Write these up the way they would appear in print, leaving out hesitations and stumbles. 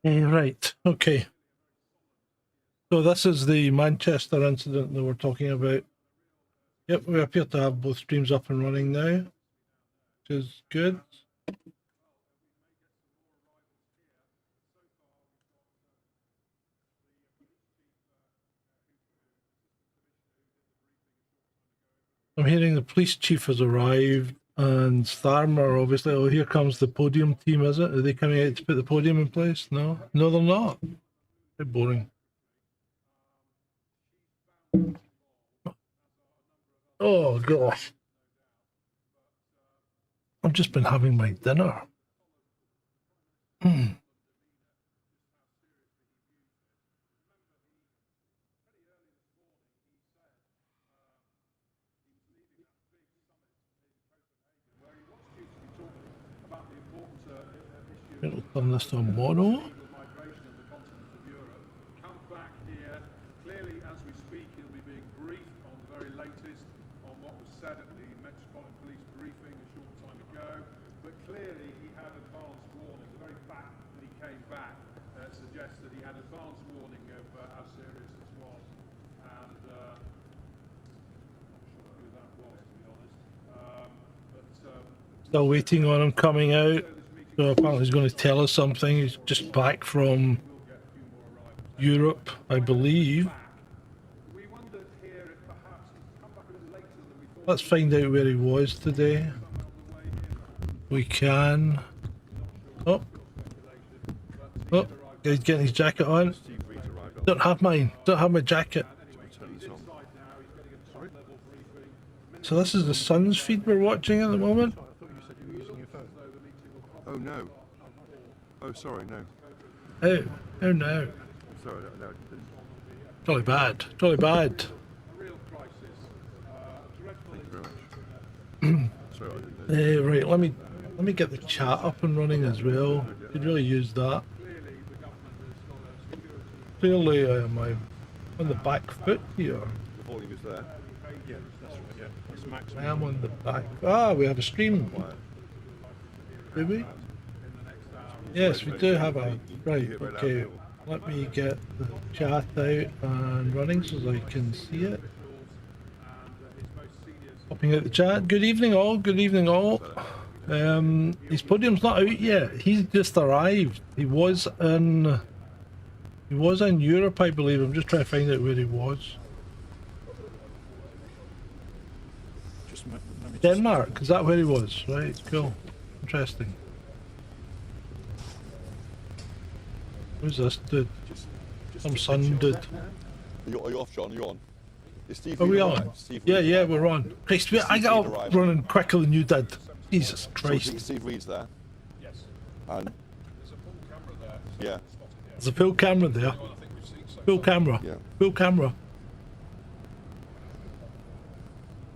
Right, okay. So this is the Manchester incident that we're talking about. Yep, we appear to have both streams up and running now, which is good. I'm hearing the police chief has arrived and Starmer, obviously. Oh, here comes the podium team, is it? Are they coming out to put the podium in place? No? No, they're not. Very boring. Oh, gosh. I've just been having my dinner. It'll turn this to a mono. Clearly, as we speak, he'll be being briefed on the very latest on what was said at the Metropolitan Police briefing a short time ago. But clearly, he had advance warning. The very fact that he came back suggests that he had advance warning of how serious this was. And I'm not sure who that was, to be honest. Still waiting on him coming out. So apparently he's going to tell us something. He's just back from Europe, I believe. Let's find out where he was today. We can. Oh. Oh, he's getting his jacket on. Don't have mine. Don't have my jacket. So this is the Sun's feed we're watching at the moment. Oh no. Oh sorry, no. Oh no. Sorry, no. Jolly bad. Jolly bad. Thank you very much. Sorry, I didn't know. Right, let me get the chat up and running as well. Could really use that. Clearly I'm on the back foot here. The volume is there. Yeah, that's right, yeah. That's max. I am on the back. Ah, we have a stream. Do we? Yes, we do have a... Right, okay. Let me get the chat out and running so I can see it. Popping out the chat. Good evening all, good evening all. His podium's not out yet. He's just arrived. He was in Europe, I believe. I'm just trying to find out where he was. Denmark, is that where he was? Right, cool. Interesting. Who's this dude? Some sun dude. Are you off, John? Are you on? Is Steve Are we Reed on? Steve Yeah, Reed yeah, arrived? we're on. Christ, I got up running quicker than you did. Jesus Christ. Steve Reed's there? Yes. And There's a full camera there. yeah. There's a full camera there. Full camera. Yeah. Full camera.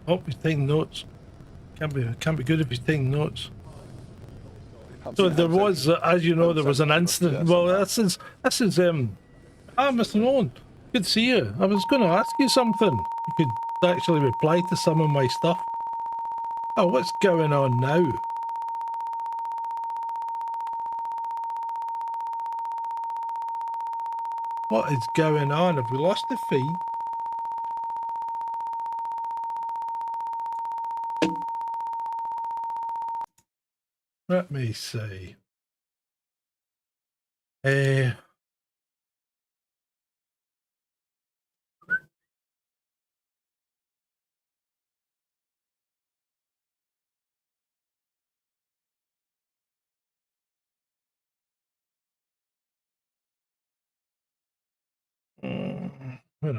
Oh, he's taking notes. Can't be good if he's taking notes. So there was, as you know, there was an incident. Well, this is Mr. Nolan. Good to see you. I was going to ask you something. You could actually reply to some of my stuff. Oh, what's going on now? What is going on? Have we lost the feed? Let me see. Where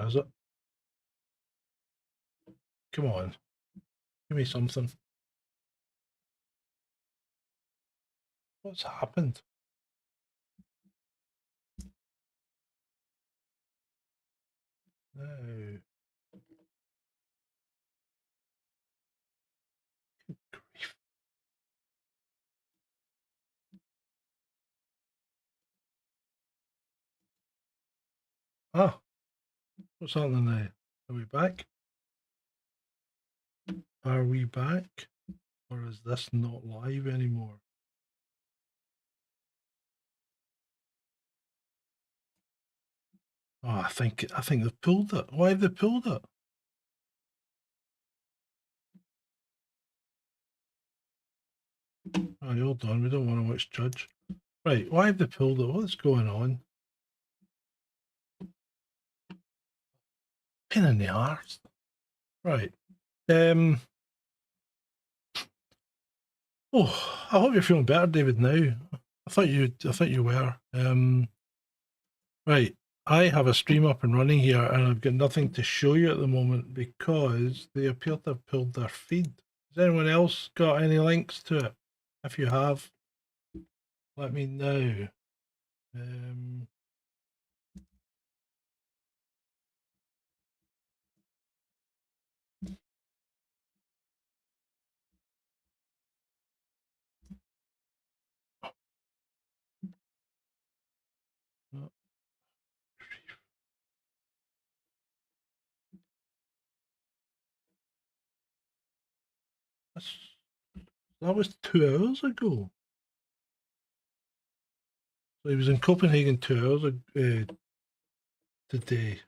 is it? Come on. Give me something. What's happened? No. Good grief. Ah, what's happening there? Are we back? Are we back? Or is this not live anymore? Oh, I think they've pulled it. Why have they pulled it? Right, hold on. We don't want to watch Judge. Right, why have they pulled it? What's going on? Pain in the arse. Right. Oh, I hope you're feeling better, David. Now, I thought you were. Right. I have a stream up and running here, and I've got nothing to show you at the moment because they appear to have pulled their feed. Has anyone else got any links to it? If you have, let me know. That was 2 hours ago. So he was in Copenhagen 2 hours today.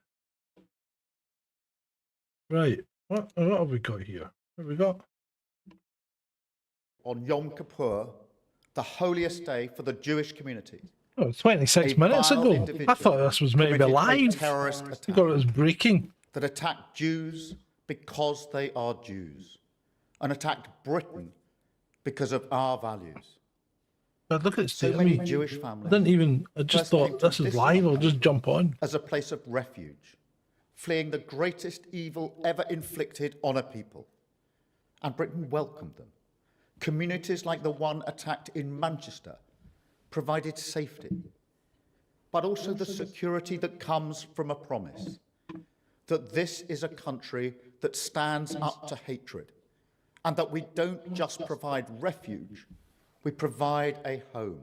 Right. What have we got here? What have we got? On Yom Kippur, the holiest day for the Jewish community. Oh, 26 minutes ago. I thought this was meant to be live. Terrorist I attack thought it was breaking. that attacked Jews because they are Jews, and attacked Britain because of our values. But look at So many Jewish families. I just thought this is live. I'll just jump on. As a place of refuge, fleeing the greatest evil ever inflicted on a people. And Britain welcomed them. Communities like the one attacked in Manchester provided safety, but also the security that comes from a promise that this is a country that stands up to hatred, and that we don't just provide refuge, we provide a home.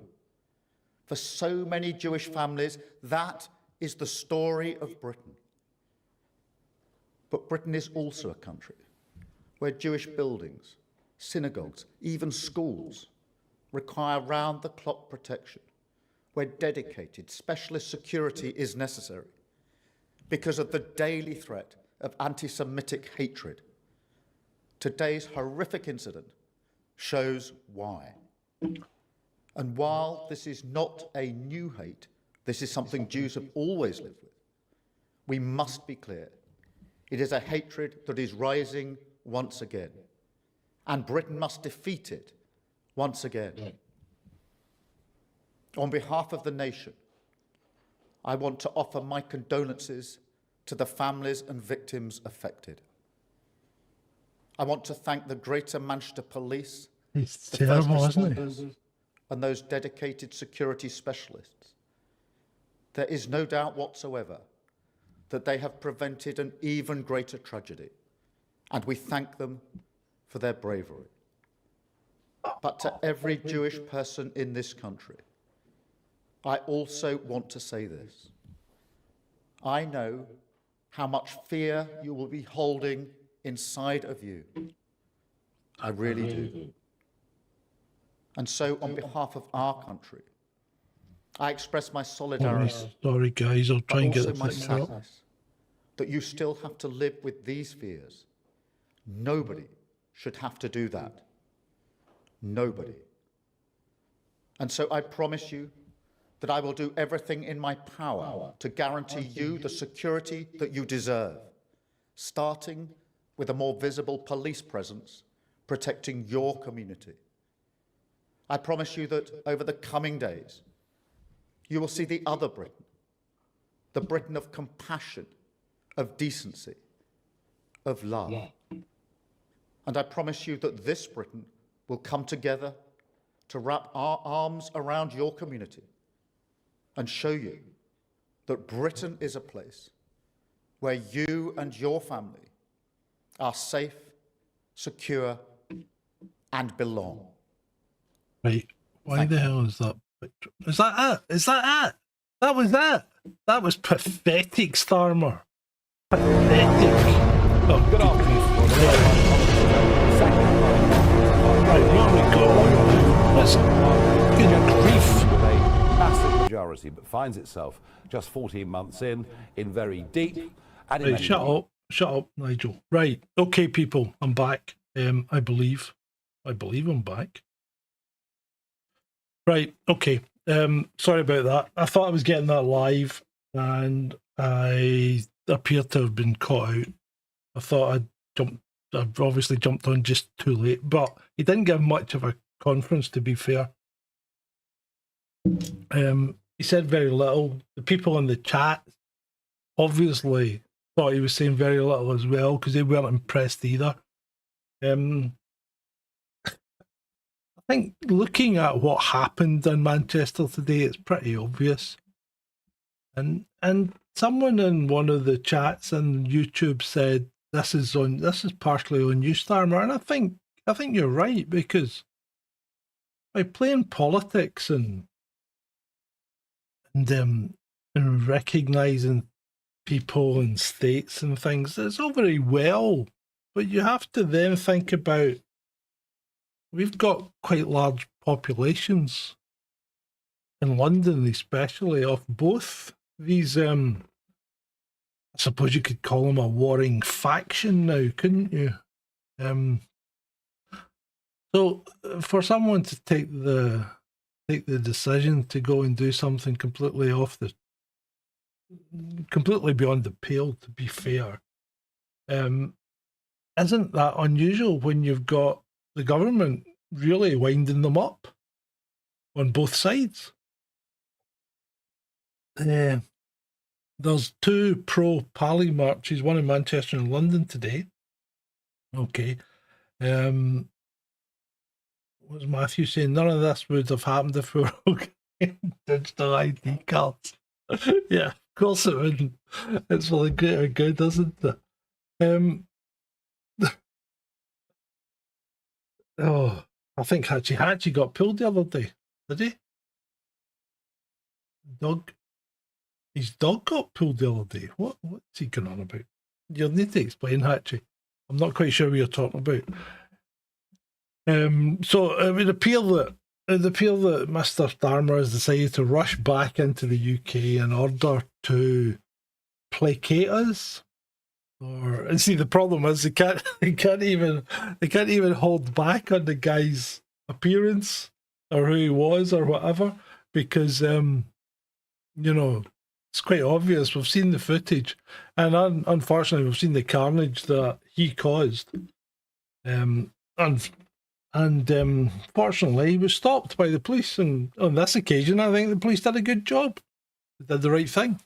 For so many Jewish families, that is the story of Britain. But Britain is also a country where Jewish buildings, synagogues, even schools require round-the-clock protection, where dedicated specialist security is necessary because of the daily threat of anti-Semitic hatred. Today's horrific incident shows why. And while this is not a new hate, this is something Jews have always lived with, we must be clear. It is a hatred that is rising once again, and Britain must defeat it once again. On behalf of the nation, I want to offer my condolences to the families and victims affected. I want to thank the Greater Manchester Police, It's the terrible, first isn't it? responders, and those dedicated security specialists. There is no doubt whatsoever that they have prevented an even greater tragedy, and we thank them for their bravery. But to every Jewish person in this country, I also want to say this. I know how much fear you will be holding inside of you. I really do. And so, on behalf of our country, I express my solidarity. Sorry, guys. I'll try and get also the my fix up. sadness that you still have to live with these fears. Nobody should have to do that. Nobody. And so I promise you that I will do everything in my power to guarantee you the security that you deserve, starting with a more visible police presence protecting your community. I promise you that over the coming days, you will see the other Britain, the Britain of compassion, of decency, of love. And I promise you that this Britain will come together to wrap our arms around your community and show you that Britain is a place where you and your family are safe, secure, and belong. Right. Why the hell is that picture? Is that it? Is that it? That was it. That was pathetic, Starmer. Pathetic. Oh, good Right, what have we got? Listen. Good grief. Massive majority, but finds itself just 14 months in very deep and Right, shut up, Nigel. Right, okay, people, I'm back. I believe I'm back. Right, okay. Sorry about that. I thought I was getting that live, and I appear to have been caught out. I thought I've obviously jumped on just too late, but he didn't give much of a conference, to be fair. He said very little. The people in the chat obviously thought he was saying very little as well, because they weren't impressed either. I think looking at what happened in Manchester today, it's pretty obvious. And someone in one of the chats on YouTube said this is partially on you, Starmer, and I think you're right, because by playing politics and recognizing people and states and things, it's all very well, but you have to then think about, we've got quite large populations in London, especially, of both these, I suppose you could call them a warring faction now, couldn't you? So for someone to take the decision to go and do something completely beyond the pale, to be fair, isn't that unusual when you've got the government really winding them up on both sides? There's two pro-Pally marches, one in Manchester and London today. Okay. What's Matthew saying? None of this would have happened if we were all getting digital ID cards. Yeah, of course it wouldn't. It's for the greater good, isn't it? Oh, I think Hatchie got pulled the other day. Did he? His dog got pulled the other day. What's he going on about? You'll need to explain, Hatchie. I'm not quite sure what you're talking about. So it would appear that Mr. Starmer has decided to rush back into the UK in order to placate us. And see, the problem is they can't even hold back on the guy's appearance or who he was or whatever, because it's quite obvious. We've seen the footage, and unfortunately, we've seen the carnage that he caused. Fortunately, he was stopped by the police, and on this occasion, I think the police did a good job. They did the right thing.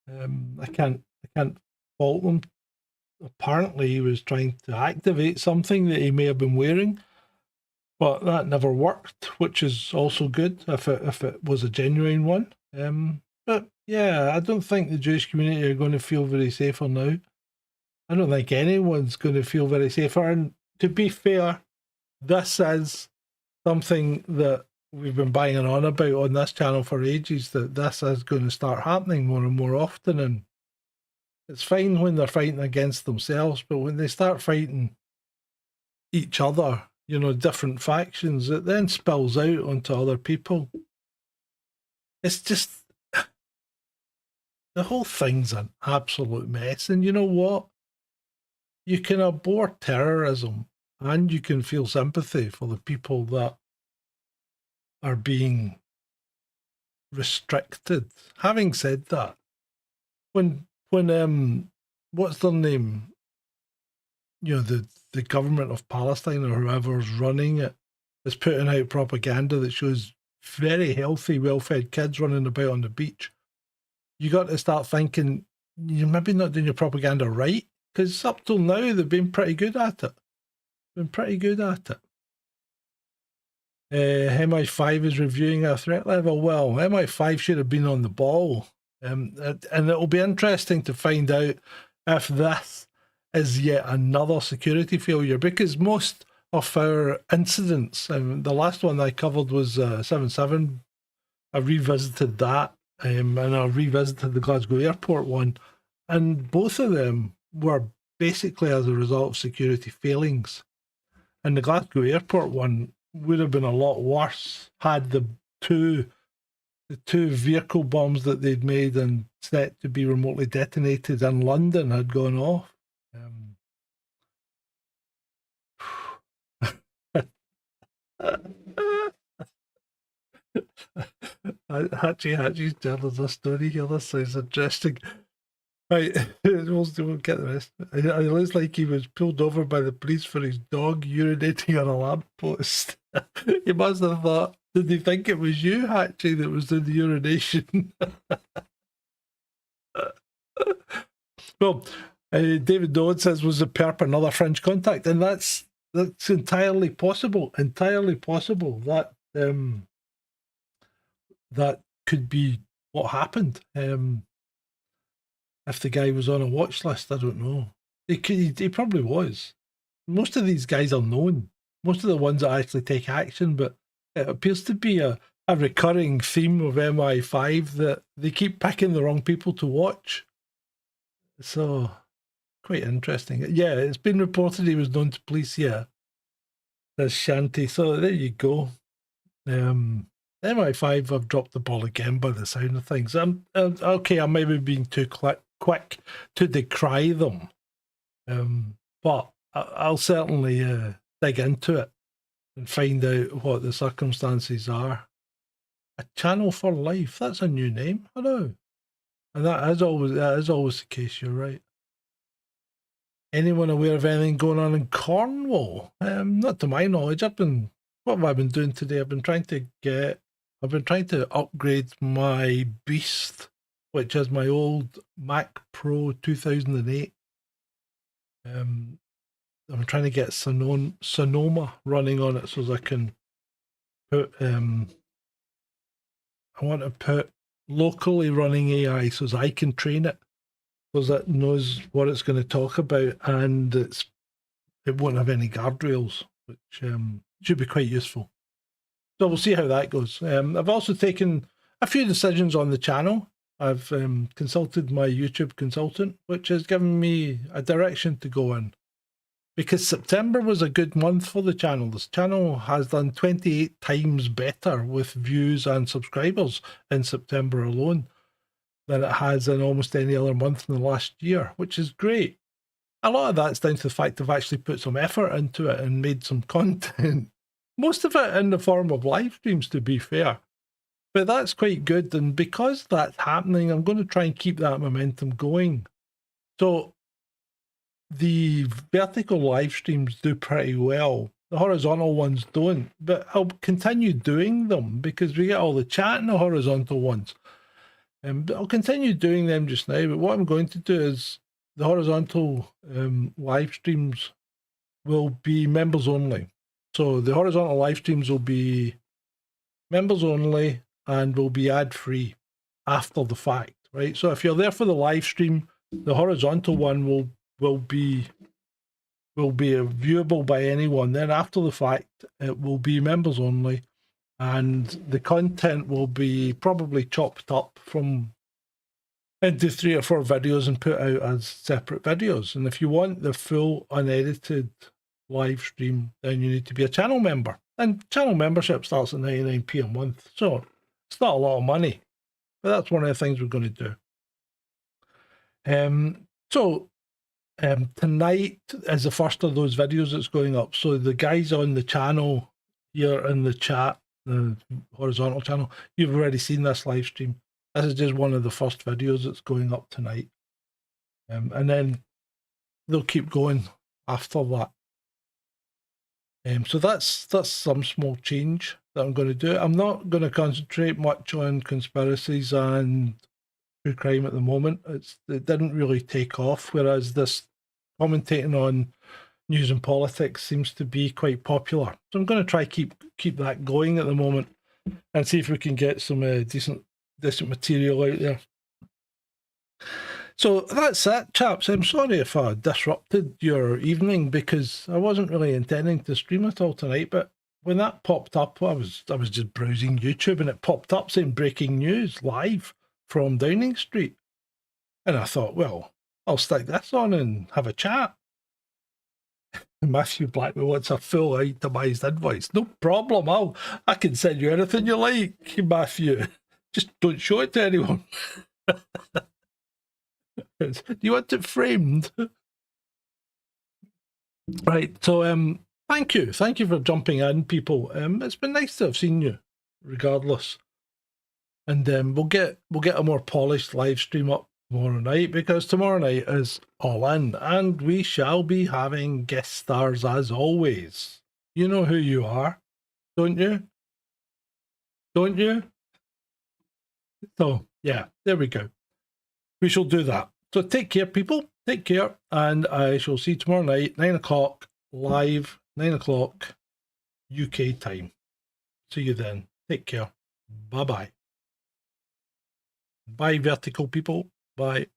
I can't fault them. Apparently, he was trying to activate something that he may have been wearing, but that never worked, which is also good if it was a genuine one. But yeah, I don't think the Jewish community are going to feel very safer now. I don't think anyone's going to feel very safer. And to be fair, this is something that we've been banging on about on this channel for ages, that this is going to start happening more and more often. And it's fine when they're fighting against themselves, but when they start fighting each other, different factions, it then spills out onto other people. It's just, the whole thing's an absolute mess. And you know what? You can abhor terrorism and you can feel sympathy for the people that are being restricted. Having said that, when what's their name? The government of Palestine or whoever's running it is putting out propaganda that shows very healthy, well-fed kids running about on the beach. You got to start thinking you're maybe not doing your propaganda right, because up till now they've been pretty good at it. MI5 is reviewing our threat level. Well, MI5 should have been on the ball. And it'll be interesting to find out if this is yet another security failure, because most of our incidents, the last one I covered was 7/7. I revisited that, and I revisited the Glasgow Airport one, and both of them were basically as a result of security failings. And the Glasgow Airport one would have been a lot worse had the two the 2 vehicle bombs that they'd made and set to be remotely detonated in London had gone off. Hatchie's telling us a story here. This sounds interesting. Right, we'll get the rest. It looks like he was pulled over by the police for his dog urinating on a lamppost. He must have thought, did they think it was you, Hatchie, that was doing the urination? Well, David Dolan says, was the perp another French contact? And that's entirely possible. Entirely possible. That could be what happened. If the guy was on a watch list, I don't know. He probably was. Most of these guys are known. Most of the ones that actually take action, but it appears to be a recurring theme of MI5 that they keep picking the wrong people to watch. So, quite interesting. Yeah, it's been reported he was known to police, yeah. There's Shanty. So there you go. MI5 have dropped the ball again by the sound of things. Okay, I may be being too quick to decry them, but I'll certainly dig into it and find out what the circumstances are. A Channel for Life, that's a new name, I know. And that is always the case, you're right. Anyone aware of anything going on in Cornwall? Not to my knowledge. What have I been doing today? I've been trying to upgrade my beast, which is my old Mac Pro 2008. I'm trying to get Sonoma running on it so that I can put I want to put locally running AI so that I can train it, so that it knows what it's going to talk about, and it won't have any guardrails, which should be quite useful. So we'll see how that goes. I've also taken a few decisions on the channel. I've consulted my YouTube consultant, which has given me a direction to go in. Because September was a good month for the channel. This channel has done 28 times better with views and subscribers in September alone than it has in almost any other month in the last year, which is great. A lot of that's down to the fact I've actually put some effort into it and made some content. Most of it in the form of live streams, to be fair. But that's quite good, and because that's happening, I'm going to try and keep that momentum going. So the vertical live streams do pretty well. The horizontal ones don't, but I'll continue doing them because we get all the chat in the horizontal ones. But I'll continue doing them just now. But what I'm going to do is the horizontal live streams will be members only. So the horizontal live streams will be members only and will be ad free after the fact, right? So if you're there for the live stream, the horizontal one will be viewable by anyone. Then after the fact, it will be members only, and the content will be probably chopped up into 3 or 4 videos and put out as separate videos. And if you want the full unedited live stream, then you need to be a channel member. And channel membership starts at 99p a month, so it's not a lot of money, but that's one of the things we're going to do. Tonight is the first of those videos that's going up. So the guys on the channel here in the chat, the horizontal channel, you've already seen this live stream. This is just one of the first videos that's going up tonight. And then they'll keep going after that. So that's some small change that I'm going to do. I'm not going to concentrate much on conspiracies and true crime at the moment. It didn't really take off, whereas this commentating on news and politics seems to be quite popular. So I'm going to try keep that going at the moment and see if we can get some decent material out there. So that's that, chaps. I'm sorry if I disrupted your evening because I wasn't really intending to stream at all tonight, but when that popped up, I was just browsing YouTube and it popped up saying breaking news live from Downing Street. And I thought, well, I'll stick this on and have a chat. Matthew Blackman wants a full itemised invoice. No problem. I can send you anything you like, Matthew. Just don't show it to anyone. Do you want it framed? Right, so thank you for jumping in, people. It's been nice to have seen you, regardless. And we'll get a more polished live stream up tomorrow night, because tomorrow night is All In, and we shall be having guest stars as always. You know who you are, don't you? Don't you? So yeah, there we go. We shall do that. So take care, people. Take care, and I shall see you tomorrow night, 9 o'clock, live, 9 o'clock UK time. See you then. Take care. Bye-bye. Bye, vertical people. Bye.